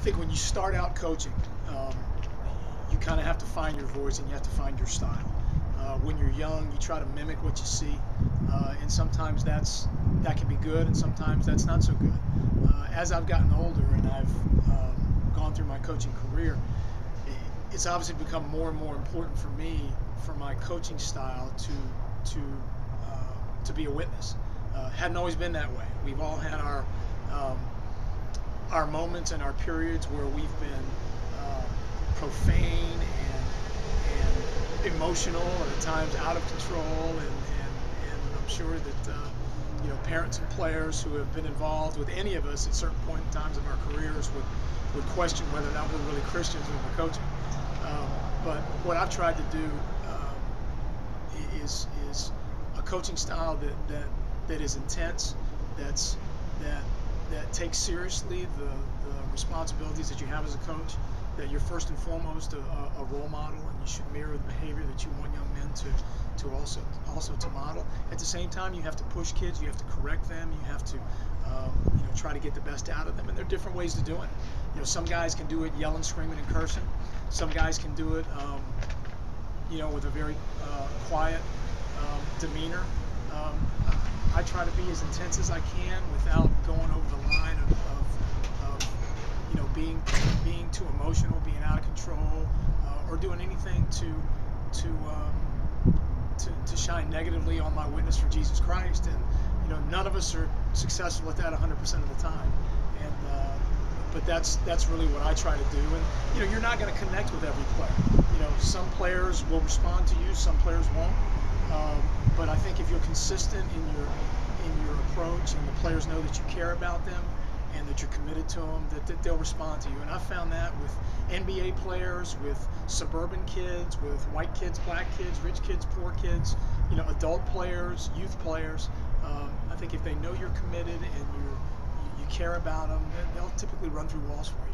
think when you start out coaching, you kind of have to find your voice and you have to find your style. When you're young, you try to mimic what you see, and sometimes that can be good, and sometimes that's not so good. As I've gotten older and I've gone through my coaching career, it's obviously become more and more important for me, for my coaching style, to be a witness. Hadn't always been that way. We've all had our moments and our periods where we've been profane and emotional, and at times out of control. And I'm sure that parents and players who have been involved with any of us at certain point in times of our careers would question whether or not we're really Christians when we're coaching. But what I've tried to do is a coaching style that is intense, that takes seriously the responsibilities that you have as a coach, that you're first and foremost a role model, and you should mirror the behavior that you want young men to also to model. At the same time, you have to push kids, you have to correct them, you have to try to get the best out of them, and there are different ways to do it. Some guys can do it yelling, screaming, and cursing. Some guys can do it with a very quiet demeanor. I try to be as intense as I can without going over the line of being too emotional, being out of control, or doing anything to shine negatively on my witness for Jesus Christ. And none of us are successful at that 100% of the time. And but that's really what I try to do. And you're not going to connect with every player. Some players will respond to you, some players won't. But I think if you're consistent in your approach, and the players know that you care about them and that you're committed to them, that they'll respond to you. And I've found that with NBA players, with suburban kids, with white kids, black kids, rich kids, poor kids, adult players, youth players. I think if they know you're committed and you care about them, they'll typically run through walls for you.